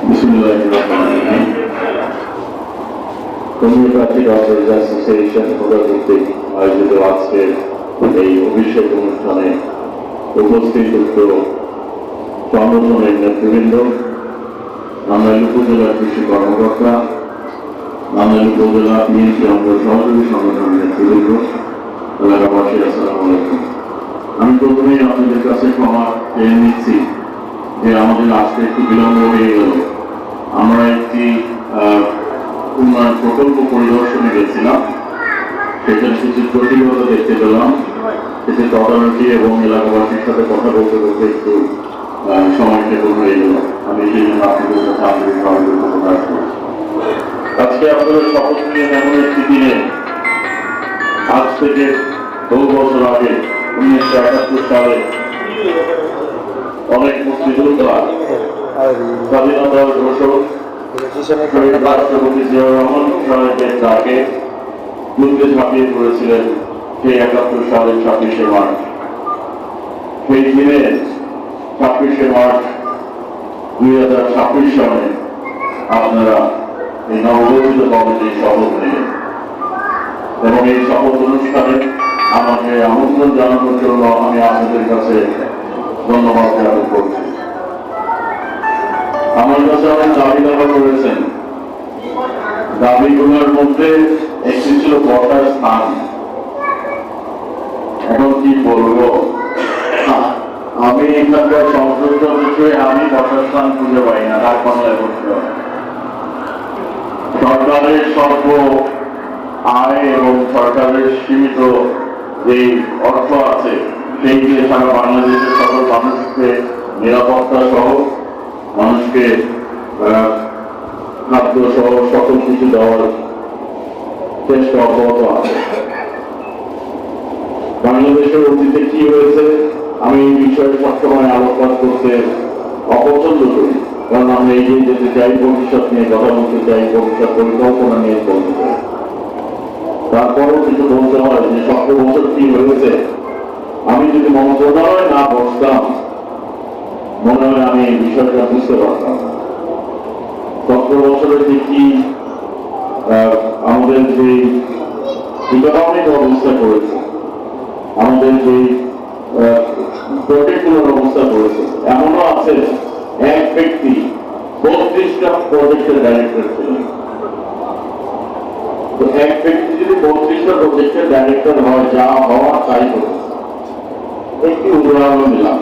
বিসমিল্লাহিররহমানিররহিম। Homeopathy doctors association কর্তৃক আয়োজিত আজকের এই অভিষেক অনুষ্ঠানে উপস্থিত সংগঠনের নেতৃবৃন্দ, নান্দাইল উপজেলার কৃষি কর্মকর্তা, নান্দাইল উপজেলা বিএনপি অঙ্গ সহযোগী সংগঠনের নেতৃবৃন্দ, এলাকাবাসী, আসসালামু আলাইকুম। আমি প্রথমেই আপনাদের কাছে ক্ষমা চেয়ে নিচ্ছি যে আমাদের আসতে একটু বিলম্ব হয়ে গেল। আমরা একটি উন্নয়ন প্রকল্প পরিদর্শনে গেছিলাম, সেখানে কিছু প্রতিবন্ধ দেখতে পেলাম, কিছু তদারকি এবং এলাকাবাসীর সাথে কথা বলতে বলতে একটু সময় ক্ষেপণ হয়ে গেল। আমি সেই জন্য আপনাদের কাছে আন্তরিকভাবে প্রকাশ করছি। আজকে আপনাদের শপথ নিয়ে এমন একটি দিনে, আজ থেকে বহু বছর আগে 1971 সালে অনেক মুক্তিযোদ্ধা স্বাধীনতার ঘোষক রাষ্ট্রপতি জিয়াউর রহমান সাহেবের ডাকে যুদ্ধে ঝাঁপিয়ে পড়েছিলেন সেই 71 সালের 26শে মার্চ। সেই দিনে 26শে মার্চ 2026 সালে আপনারা এই নবগঠিত কমিটির শপথ নেবেন এবং এই শপথ অনুষ্ঠানে আমাকে আমন্ত্রণ জানানোর জন্য আমি আপনাদের কাছে ধন্যবাদ জ্ঞাপন করছি। আমার কাছে অনেক দাবি দাবা করেছেন, দাবিগুলোর মধ্যে একটি ছিল বসার স্থান। এখন কি বলবো, আমি এখানকার সংসদ সদস্য, আমি বসার স্থান খুঁজে পাই না। সরকারের স্বল্প আয় এবং সরকারের সীমিত যে অর্থ আছে সেই দিয়ে সারা বাংলাদেশের সকল মানুষকে নিরাপত্তা সহ, মানুষকে খাদ্য সহ সকল কিছু দেওয়ার চেষ্টা অব্যাহত আছে। বাংলাদেশের অতীতে কি হয়েছে আমি এই বিষয়ে সবসময় আলোকপাত করতে অপছন্দ করি, কারণ আমরা এগিয়ে যেতে চাই, ভবিষ্যৎ নিয়ে কথা বলতে চাই, ভবিষ্যৎ পরিকল্পনা নিয়ে বলতে চাই। তারপরও কিছু বলতে হয় যে 17 বছর কি হয়েছে। আমি যদি মন্ত্রণালয়ে না বসতাম, মনে হয় আমি এই বিষয়টা বুঝতে পারতাম না। 17 বছরের যে কি আমাদের যে ইকোনমিক অবস্থা করেছে, আমাদের যে প্রজেক্টগুলোর অবস্থা করেছে, এমনও আছে এক ব্যক্তি 32টা প্রজেক্টের ডাইরেক্টর ছিলেন। তো এক ব্যক্তি যদি 32টা প্রজেক্টের ডাইরেক্টর হয়, যা হওয়া তাই করেছে। একটি উদাহরণ দিলাম,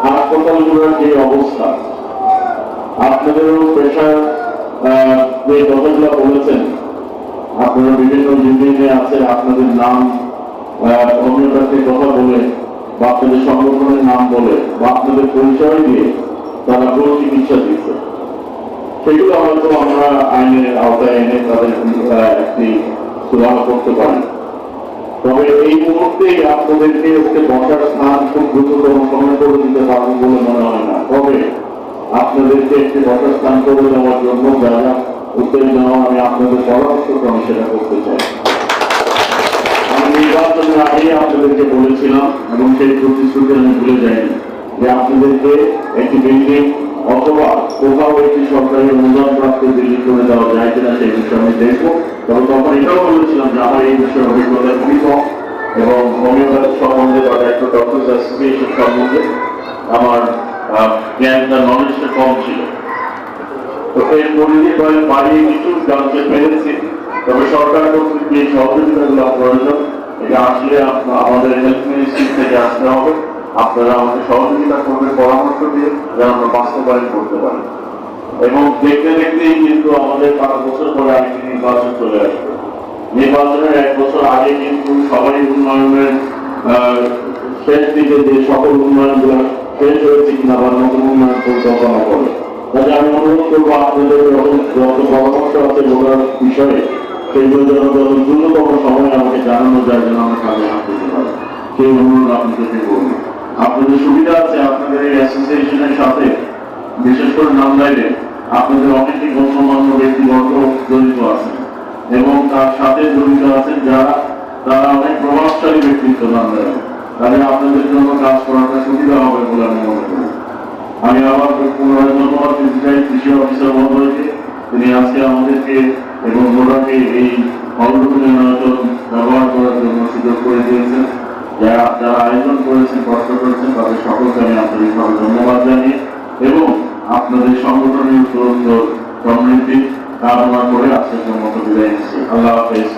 হাসপাতালগুলোর যে অবস্থা, আপনাদেরও পেশার যে কথাগুলো বলেছেন, আপনারা বিভিন্ন ইউনিয়নে আছে, আপনাদের নাম হোমিওপ্যাথির কথা বলে বা আপনাদের সংগঠনের নাম বলে বা আপনাদের পরিচয় দিয়ে তারা কোনো চিকিৎসা দিচ্ছে, সেগুলো হয়তো আমরা আইনের আওতায় এনে তাদের একটি সুরাহা করতে পারি। তবে এই মুহূর্তেই আপনাদেরকে একটি বসার স্থান খুব দ্রুততম সময় করে দিতে পারবো বলে মনে হয় না। তবে আপনাদেরকে একটি বসার স্থান করে দেওয়ার জন্য যা যা উদ্যোগ নেওয়া আমি আপনাদের পরামর্শ ক্রমে সেটা করতে চাই। আমি নির্বাচনের আগে আপনাদেরকে বলেছিলাম এবং সেই প্রতিশ্রুতি আমি ভুলে যাইনি যে আপনাদেরকে একটি বিল্ডিং অথবা কোথাও একটি সরকারি অনুদান প্রাপ্ত বিল্ডিং করে দেওয়া যায় কিনা সেই বিষয়ে আমি দেখবো। তবে তখন এটাও বলেছিলাম যে আমার এই বিষয়ে অভিজ্ঞতা খুবই কম এবং হোমিওপ্যাথি সম্বন্ধে বা ডক্টরস অ্যাসোসিয়েশন সম্বন্ধে আমার জ্ঞানটা নলেজটা কম ছিল। তো এর পরিধি বাড়িয়ে কিছু জানতে পেরেছি। তবে সরকার কর্তৃক যে সহযোগিতাগুলো প্রয়োজন, এটা আসলে আমাদের হেলথ মিনিস্ট্রি থেকে আসতে হবে। আপনারা আমাকে সহযোগিতা করবেন, পরামর্শ দিয়ে যেন আমরা বাস্তবায়ন করতে পারি। এবং দেখতে দেখতেই কিন্তু আমাদের 5 বছর পরে আরেকটি নির্বাচন চলে আসবে। নির্বাচনের 1 বছর আগে কিন্তু সবাই উন্নয়নের শেষ দিকে যে সকল উন্নয়নগুলো শেষ হয়েছে কিনা বা নতুন উন্নয়ন পরিকল্পনা করে, তাহলে আমি অনুরোধ করবো আপনাদের যত পরামর্শ আছে ওটার বিষয়ে সেইগুলো যেন যত দ্রুততম সময় আমাকে জানানো যায়, যেন আমরা কাজে হাত দিতে পারি, সেই অনুরোধ আপনাদেরকে করবো। আপনাদের সুবিধা আছে, আপনাদের এই অ্যাসোসিয়েশনের সাথে বিশেষ করে নান্দাইলে আপনাদের অনেকেই গণ্যমান্য ব্যক্তিবর্গ জড়িত আছেন এবং তার সাথে জড়িত আছেন যারা তারা অনেক প্রভাবশালী ব্যক্তিত্ব নান্দাইলে, তাদের আপনাদের জন্য কাজ করাটা সুবিধা হবে বলে আমি মনে করি। আমি আবার পুনরায় ধন্যবাদ দিতে চাই কৃষি প্রিসাইডিং অফিসার মহোদয়কে, তিনি আজকে আমাদেরকে এবং ওনাকে এই হলরুম নির্বাচন ব্যবহার করার জন্য সুযোগ করে দিয়েছেন। যারা আয়োজন করেছেন, কষ্ট করেছেন, তাদের সকলকে আমি আন্তরিকভাবে ধন্যবাদ জানিয়ে এবং আপনাদের সংগঠনের সুন্দর সমৃদ্ধি কামনা করে আজকের মতো বিদায় নিচ্ছি। আল্লাহ হাফেজ।